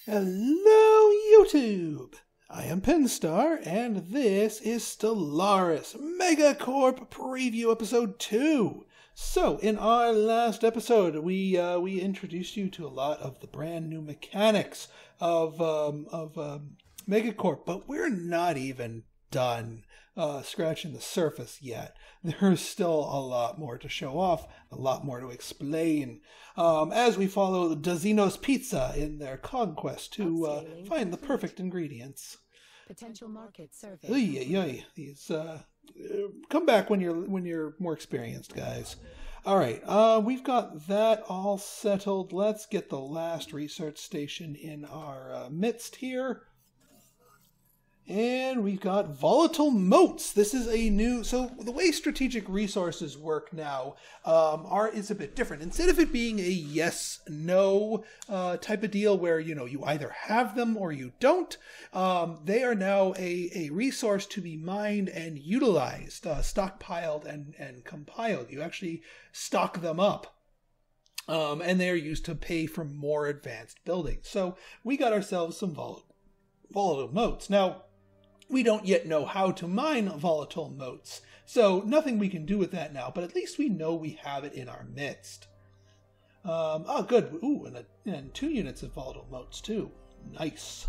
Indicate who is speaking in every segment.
Speaker 1: Hello, YouTube! I am Pinstar, and this is Stellaris Megacorp Preview Episode 2. So, in our last episode, we introduced you to a lot of the brand new mechanics of Megacorp, but we're not even done scratching the surface yet. There's still a lot more to show off, a lot more to explain, as we follow the DaXenos Pizza in their conquest to find the perfect ingredients.
Speaker 2: Potential market survey.
Speaker 1: These come back when you're more experienced, guys. All right, we've got that all settled. Let's get the last research station in our midst here. And we've got volatile motes. This is a new, so the way strategic resources work now is a bit different. Instead of it being a yes/no type of deal where, you either have them or you don't, they are now a resource to be mined and utilized, stockpiled and compiled. You actually stock them up. And they are used to pay for more advanced buildings. So we got ourselves some volatile motes. Now, we don't yet know how to mine volatile motes, so nothing we can do with that now, but at least we know we have it in our midst. Good. Ooh, and 2 units of volatile motes, too. Nice.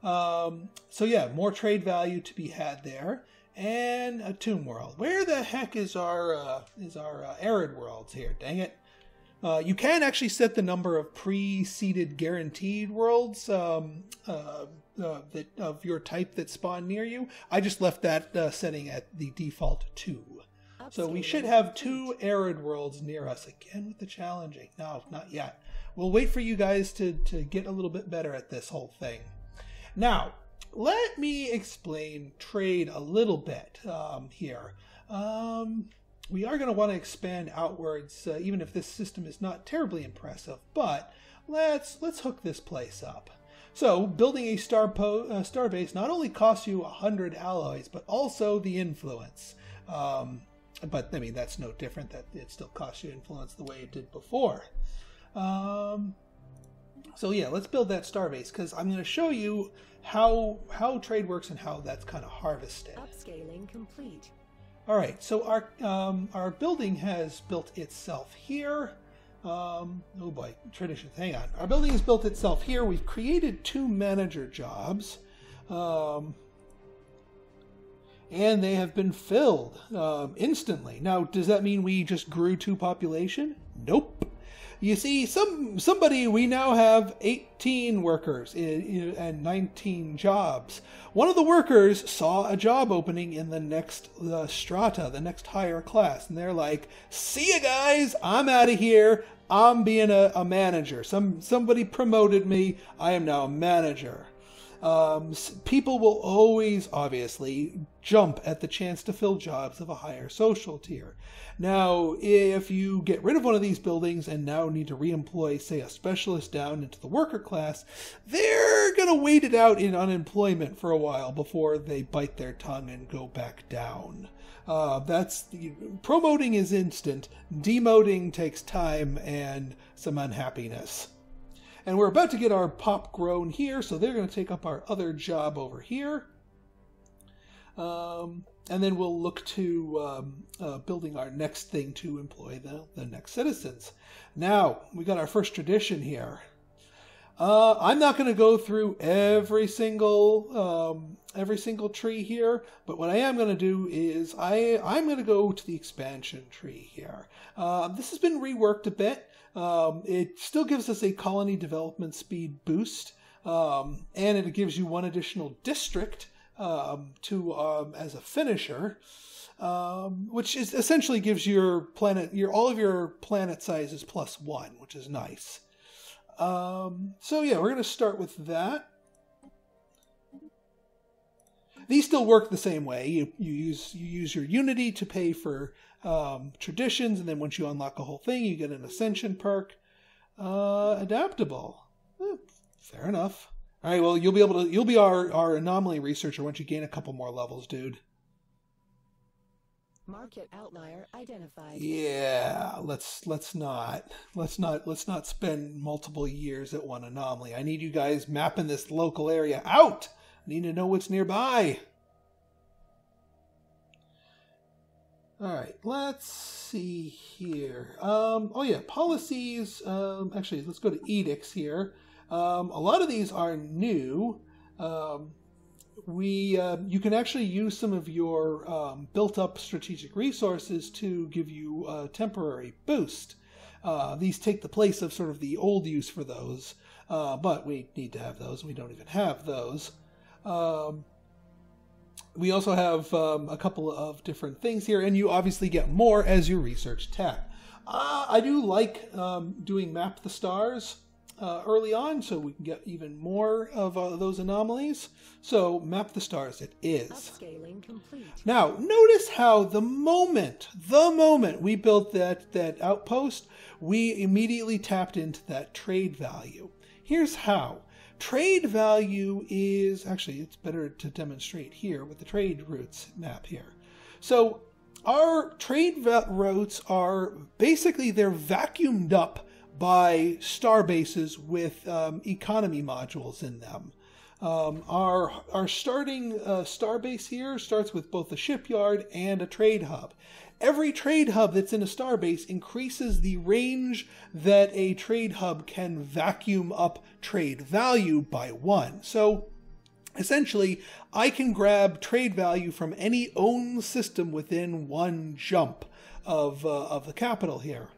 Speaker 1: So yeah, more trade value to be had there. And a tomb world. Where the heck is our arid worlds here? Dang it. You can actually set the number of pre-seeded guaranteed worlds that of your type that spawn near you. I just left that setting at the default 2. So we should have 2 arid worlds near us. Again with the challenging. No, not yet. We'll wait for you guys to get a little bit better at this whole thing. Now, let me explain trade a little bit here. We are going to want to expand outwards, even if this system is not terribly impressive. But let's hook this place up. So, building a star base not only costs you 100 alloys, but also the influence. But I mean, that's no different. That it still costs you influence the way it did before. So yeah, let's build that star base because I'm going to show you how trade works and how that's kind of harvested.
Speaker 2: Upscaling complete.
Speaker 1: All right, so our building has built itself here. Oh boy, traditions, hang on. Our building has built itself here. We've created 2 manager jobs. And they have been filled instantly. Now, does that mean we just grew 2 population? Nope. You see, somebody, we now have 18 workers and 19 jobs. One of the workers saw a job opening in the next strata, the next higher class, and they're like, see ya guys, I'm out of here. I'm being a manager. Somebody promoted me. I am now a manager. People will always, obviously, jump at the chance to fill jobs of a higher social tier. Now, if you get rid of one of these buildings and now need to re-employ, say, a specialist down into the worker class, they're going to wait it out in unemployment for a while before they bite their tongue and go back down. Promoting is instant. Demoting takes time and some unhappiness. And we're about to get our pop grown here, so they're going to take up our other job over here. And then we'll look to building our next thing to employ the next citizens. Now, we got our first tradition here. I'm not going to go through every single tree here, but what I am going to do is I'm going to go to the expansion tree here. This has been reworked a bit. It still gives us a colony development speed boost, and it gives you 1 additional district as a finisher, which is essentially gives your planet all of your planet sizes +1, which is nice. So yeah, we're going to start with that. These still work the same way. You use your unity to pay for traditions, and then once you unlock a whole thing, you get an ascension perk. Adaptable. Fair enough. All right, well, you'll be our anomaly researcher once you gain a couple more levels, dude.
Speaker 2: Market outlier identified.
Speaker 1: Yeah, let's not spend multiple years at one anomaly. I need you guys mapping this local area out. I need to know what's nearby. All right, let's see here. Oh yeah, policies. Actually, let's go to edicts here. A lot of these are new. You can actually use some of your built-up strategic resources to give you a temporary boost. These take the place of sort of the old use for those, but we need to have those. We don't even have those. We also have a couple of different things here, and you obviously get more as you research tech. I do like doing Map the Stars early on, so we can get even more of those anomalies. So Map the Stars it is.
Speaker 2: Upscaling complete.
Speaker 1: Now, notice how the moment we built that outpost, we immediately tapped into that trade value. Here's how. Trade value is, actually, it's better to demonstrate here with the trade routes map here. So our trade routes are basically, they're vacuumed up by star bases with economy modules in them. Our starting star base here starts with both a shipyard and a trade hub. Every trade hub that's in a star base increases the range that a trade hub can vacuum up trade value by 1. So essentially, I can grab trade value from any owned system within 1 jump of the capital here.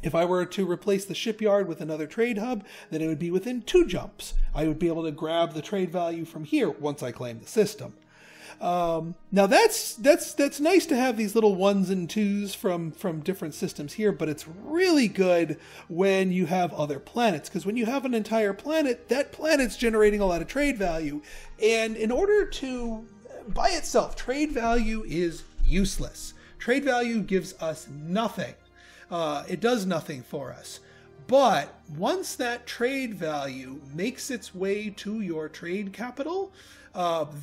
Speaker 1: If I were to replace the shipyard with another trade hub, then it would be within 2 jumps. I would be able to grab the trade value from here once I claim the system. Now that's nice to have these little 1s and 2s from different systems here, but it's really good when you have other planets, because when you have an entire planet, that planet's generating a lot of trade value, and in order to, by itself, trade value is useless. Trade value gives us nothing. It does nothing for us. But once that trade value makes its way to your trade capital,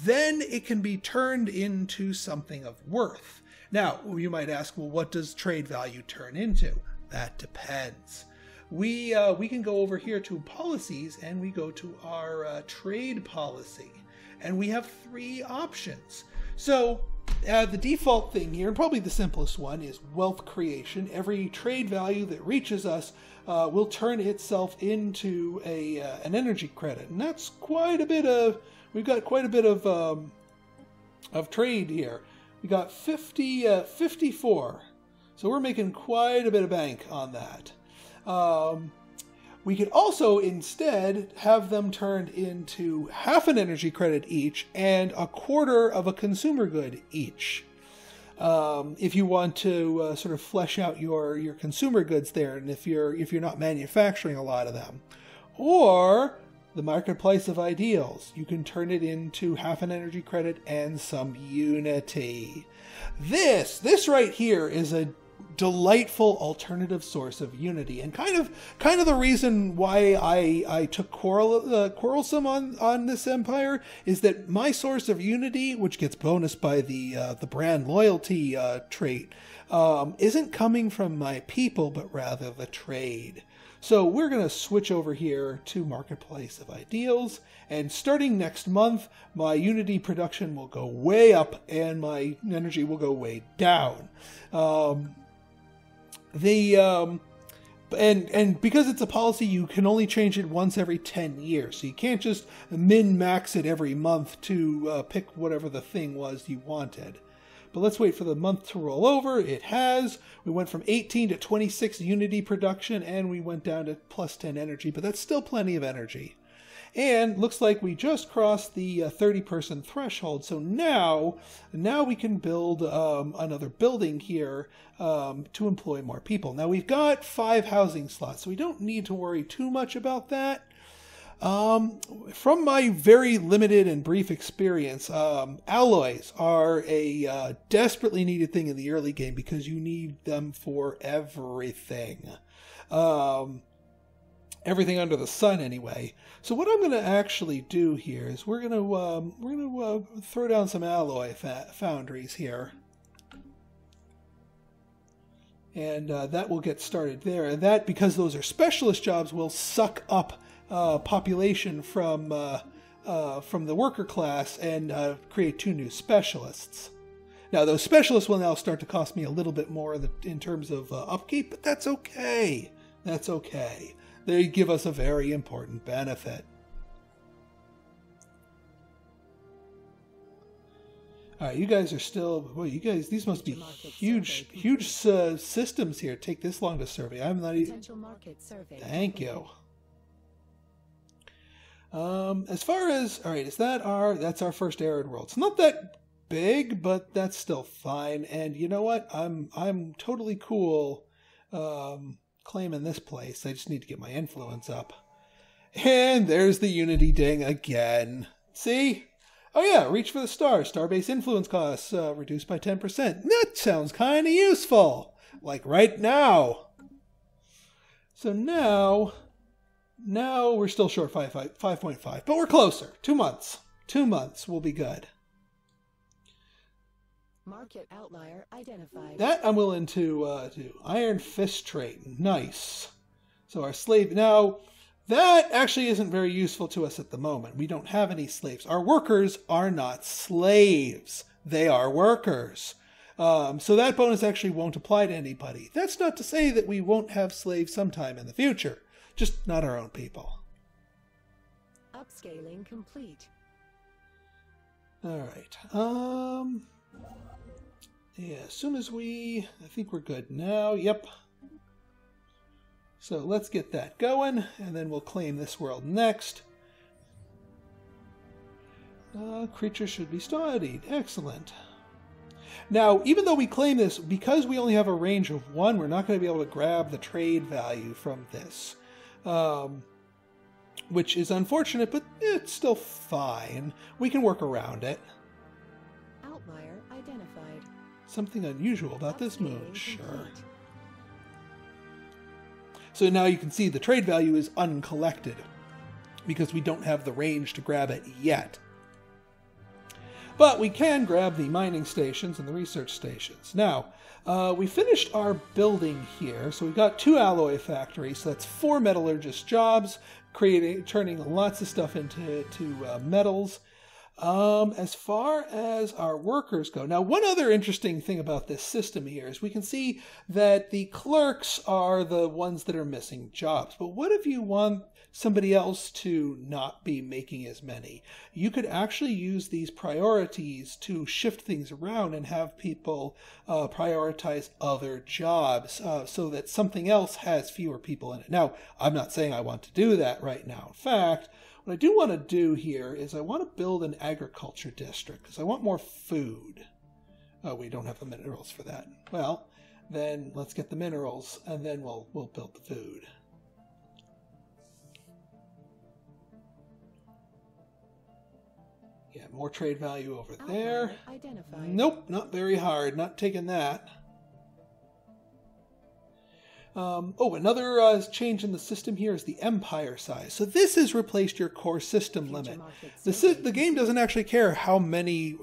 Speaker 1: then it can be turned into something of worth. Now, you might ask, well, what does trade value turn into? That depends. We can go over here to policies, and we go to our trade policy, and we have 3 options. So the default thing here, and probably the simplest one, is wealth creation. Every trade value that reaches us will turn itself into an energy credit, and that's quite a bit of. We've got quite a bit of trade here. We got 54, so we're making quite a bit of bank on that. We could also instead have them turned into half an energy credit each and a quarter of a consumer good each. If you want to sort of flesh out your consumer goods there, and if you're not manufacturing a lot of them, or the marketplace of ideals, you can turn it into half an energy credit and some unity. This right here is a delightful alternative source of unity, and kind of the reason why I took quarrelsome on this empire is that my source of unity, which gets bonus by the brand loyalty trait, isn't coming from my people, but rather the trade. So we're going to switch over here to Marketplace of Ideals, and starting next month, my Unity production will go way up and my energy will go way down. And because it's a policy, you can only change it once every 10 years. So you can't just min-max it every month to pick whatever the thing was you wanted. But let's wait for the month to roll over. It has. We went from 18 to 26 Unity production, and we went down to plus 10 energy, but that's still plenty of energy. And looks like we just crossed the 30-person threshold, so now we can build another building here to employ more people. Now we've got 5 housing slots, so we don't need to worry too much about that. From my very limited and brief experience, alloys are a desperately needed thing in the early game because you need them for everything. Everything under the sun, anyway. So what I'm going to actually do here is we're going to throw down some alloy foundries here. And that will get started there. And that, because those are specialist jobs, will suck up population from the worker class and create 2 new specialists. Now, those specialists will now start to cost me a little bit more in terms of upkeep, but that's okay. That's okay. They give us a very important benefit. All right, you guys are still... Boy, you guys, these must be huge systems here. Take this long to survey. I'm not even... Thank you. As far as... All right, that's our first arid world. It's not that big, but that's still fine. And you know what? I'm totally cool claiming this place. I just need to get my influence up. And there's the Unity ding again. See? Oh yeah, reach for the stars. Starbase influence costs reduced by 10%. That sounds kind of useful. Like right now. So now we're still short 5.5, but we're closer. 2 months. 2 months will be good.
Speaker 2: Market outlier identified.
Speaker 1: That I'm willing to do. Iron Fist trade. Nice. So our slave... Now, that actually isn't very useful to us at the moment. We don't have any slaves. Our workers are not slaves. They are workers. So that bonus actually won't apply to anybody. That's not to say that we won't have slaves sometime in the future. Just not our own people.
Speaker 2: Upscaling complete.
Speaker 1: All right. Yeah, as soon as I think we're good now. Yep. So let's get that going, and then we'll claim this world next. Creatures should be studied. Excellent. Now, even though we claim this, because we only have a range of 1, we're not going to be able to grab the trade value from this. Which is unfortunate, but it's still fine. We can work around it.
Speaker 2: Outlier identified.
Speaker 1: Something unusual about this moon, sure. So now you can see the trade value is uncollected because we don't have the range to grab it yet. But we can grab the mining stations and the research stations. Now, we finished our building here. So we've got 2 alloy factories. So that's 4 metallurgist jobs, turning lots of stuff into metals. As far as our workers go, now one other interesting thing about this system here is we can see that the clerks are the ones that are missing jobs. But what if you want somebody else to not be making as many? You could actually use these priorities to shift things around and have people prioritize other jobs so that something else has fewer people in it. Now, I'm not saying I want to do that right now. In fact, what I do want to do here is I want to build an agriculture district because I want more food. Oh, we don't have the minerals for that. Well, then let's get the minerals and then we'll build the food. Yeah, more trade value over there. Nope, not very hard. Not taking that. Another change in the system here is the empire size. So this has replaced your core system limit. The game doesn't actually care how many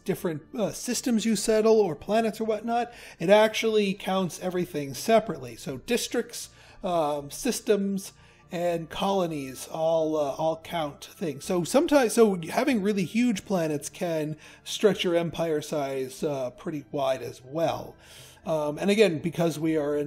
Speaker 1: different systems you settle or planets or whatnot. It actually counts everything separately. So districts, systems, and colonies all count things. So having really huge planets can stretch your empire size pretty wide as well. And again, because we are a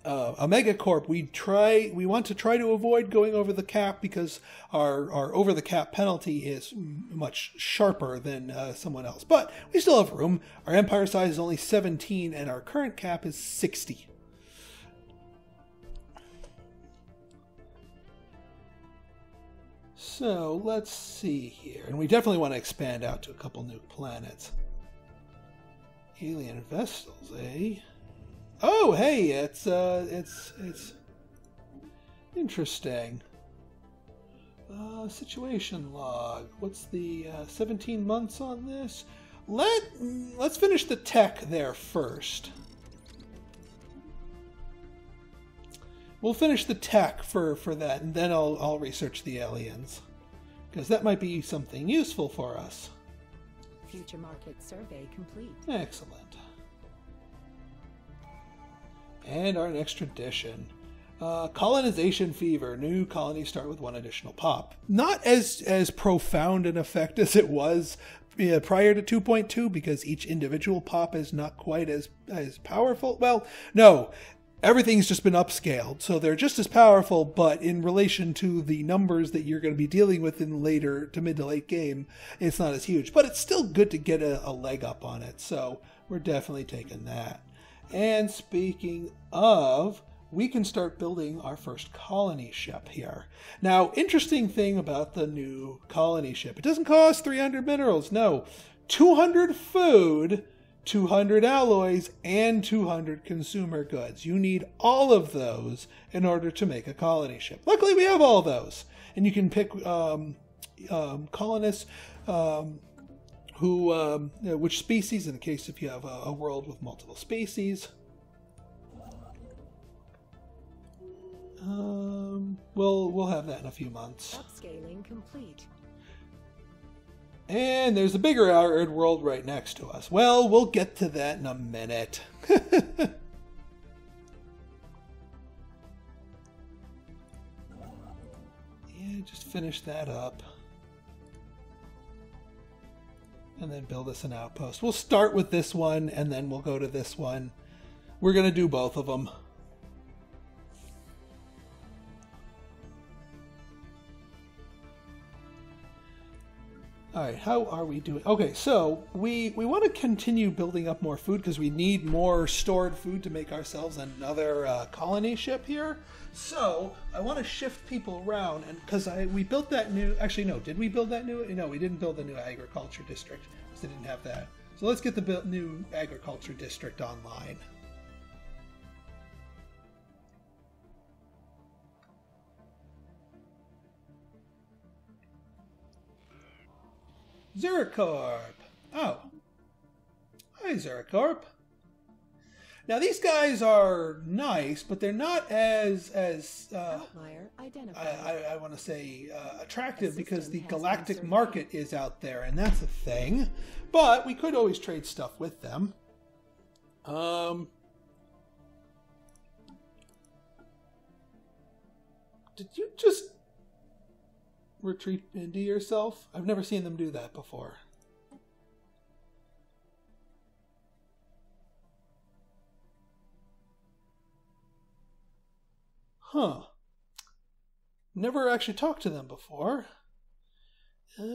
Speaker 1: Megacorp, we want to try to avoid going over the cap because our over the cap penalty is much sharper than someone else. But we still have room. Our empire size is only 17 and our current cap is 60. So let's see here. And we definitely want to expand out to a couple new planets. Alien vessels, eh? Oh, hey, it's interesting. Situation log. What's the 17 months on this? Let's finish the tech there first. We'll finish the tech for that, and then I'll research the aliens, because that might be something useful for us.
Speaker 2: Future market survey complete.
Speaker 1: Excellent. And our next tradition. Colonization fever. New colonies start with one additional pop. Not as profound an effect as it was prior to 2.2, because each individual pop is not quite as powerful. Well, no. Everything's just been upscaled, so they're just as powerful, but in relation to the numbers that you're going to be dealing with in later to mid to late game, it's not as huge. But it's still good to get a leg up on it, so we're definitely taking that. And speaking of, we can start building our first colony ship here. Now, interesting thing about the new colony ship, it doesn't cost 300 minerals, no. 200 food, 200 alloys, and 200 consumer goods. You need all of those in order to make a colony ship. Luckily, we have all those. And you can pick colonists which species, in the case if you have a world with multiple species. We'll have that in a few months.
Speaker 2: Upscaling complete.
Speaker 1: And there's a bigger arid world right next to us. Well, we'll get to that in a minute. Yeah, just finish that up. And then build us an outpost. We'll start with this one, and then we'll go to this one. We're going to do both of them. All right, how are we doing? Okay, so we want to continue building up more food because we need more stored food to make ourselves another colony ship here. So I want to shift people around, and because we built that new. Actually, no, did we build that new? No, we didn't build the new agriculture district because they didn't have that. So let's get the new agriculture district online. Zeracorp. Oh. Hi, Zeracorp. Now, these guys are nice, but they're not as
Speaker 2: Outlier identified.
Speaker 1: I want to say attractive because the galactic market is out there, and that's a thing. But we could always trade stuff with them. Did you just retreat into yourself? I've never seen them do that before. Huh. Never actually talked to them before. We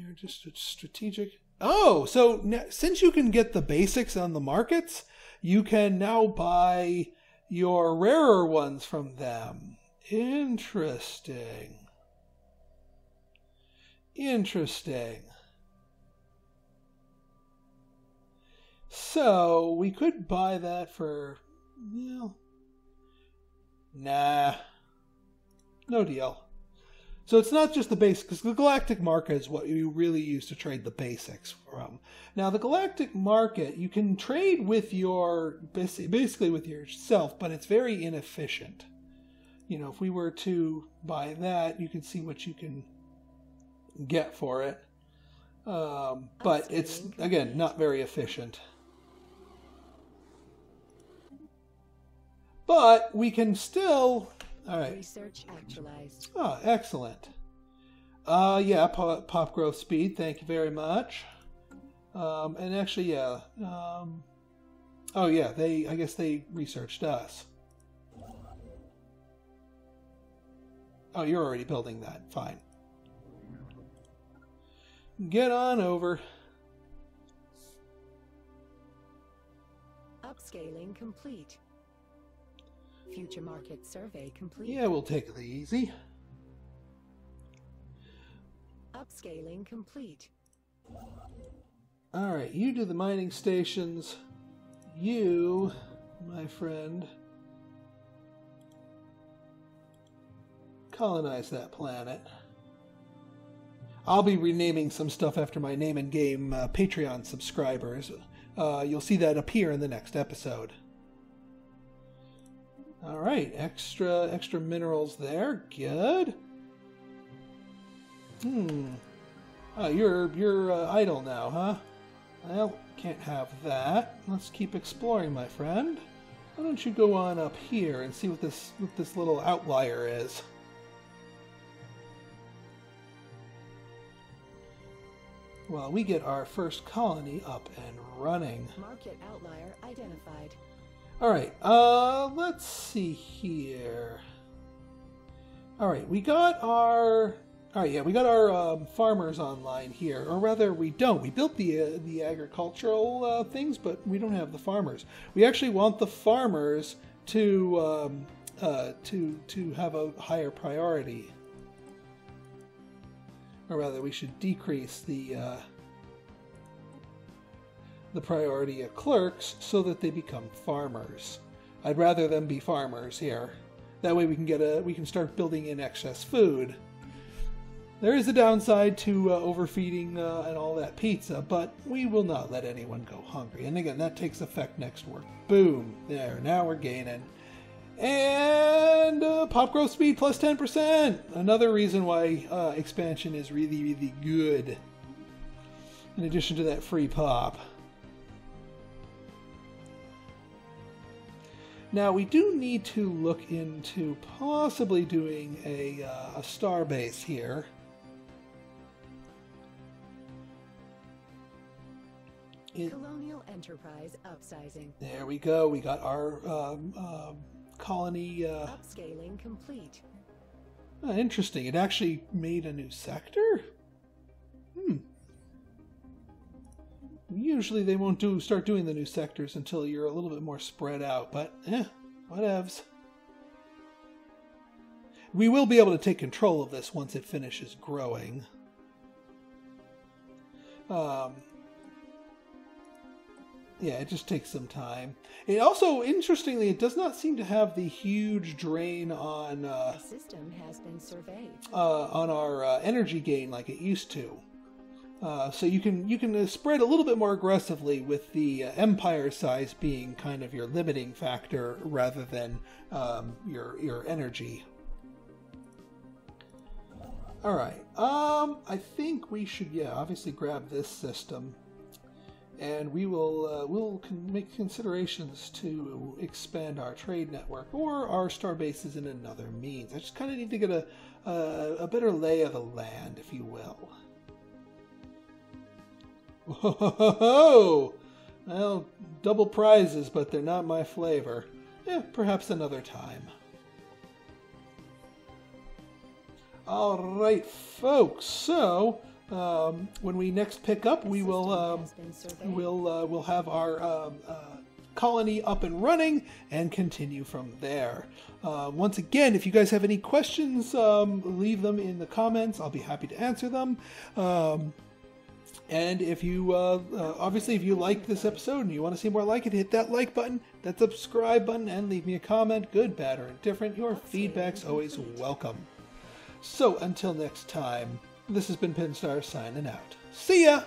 Speaker 1: are just strategic. Oh, so since you can get the basics on the markets, you can now buy your rarer ones from them. Interesting. Interesting. So we could buy that for, well, nah, no deal. So it's not just the basics, because the galactic market is what you really use to trade the basics from. Now the galactic market, you can trade with your, basically with yourself, but it's very inefficient. You know, if we were to buy that, you can see what you can get for it. But it's, again, not very efficient. But we can still... All right.
Speaker 2: Research actualized.
Speaker 1: Oh, excellent. Yeah, pop growth speed. Thank you very much. And actually, yeah. Oh, yeah. I guess they researched us. Oh, you're already building that. Fine. Get on over.
Speaker 2: Upscaling complete. Future market survey complete.
Speaker 1: Yeah, we'll take it easy.
Speaker 2: Upscaling complete.
Speaker 1: All right, you do the mining stations. You, my friend, colonize that planet. I'll be renaming some stuff after my name and game Patreon subscribers. You'll see that appear in the next episode. All right, extra minerals there. Good. Oh, you're idle now, huh? Well, can't have that. Let's keep exploring, my friend. Why don't you go on up here and see what this little outlier is? Well, we get our first colony up and running.
Speaker 2: Market outlier identified.
Speaker 1: All right, let's see here. All right, we got our farmers online here, or rather, we don't. We built the agricultural things, but we don't have the farmers. We actually want the farmers to have a higher priority. Or rather, we should decrease the priority of clerks so that they become farmers. I'd rather them be farmers here. That way we can start building in excess food. There is a downside to overfeeding and all that pizza, but we will not let anyone go hungry. And again, that takes effect next work. Boom! There, now we're gaining. And pop growth speed plus 10%. Another reason why expansion is really, really good. In addition to that free pop. Now we do need to look into possibly doing a star base here.
Speaker 2: Colonial enterprise upsizing.
Speaker 1: There we go. We got our colony.
Speaker 2: Upscaling complete.
Speaker 1: Interesting. It actually made a new sector? Usually they won't start doing the new sectors until you're a little bit more spread out, but whatevs. We will be able to take control of this once it finishes growing. Yeah, it just takes some time. It also, interestingly, it does not seem to have the huge drain on
Speaker 2: The system has been surveyed.
Speaker 1: On our energy gain like it used to. So you can spread a little bit more aggressively with the empire size being kind of your limiting factor rather than your energy. All right. I think we should obviously grab this system. And we'll make considerations to expand our trade network or our star bases in another means. I just kind of need to get a better lay of the land, if you will. Whoa! Well, double prizes, but they're not my flavor. Perhaps another time. All right, folks. So. When we next pick up, we'll have our colony up and running and continue from there. Once again, if you guys have any questions, leave them in the comments. I'll be happy to answer them. And if you obviously if you like this episode and you want to see more like it, hit that like button, that subscribe button, and leave me a comment, good, bad, or indifferent. Your feedback's always welcome. So until next time. This has been Pinstar signing out. See ya!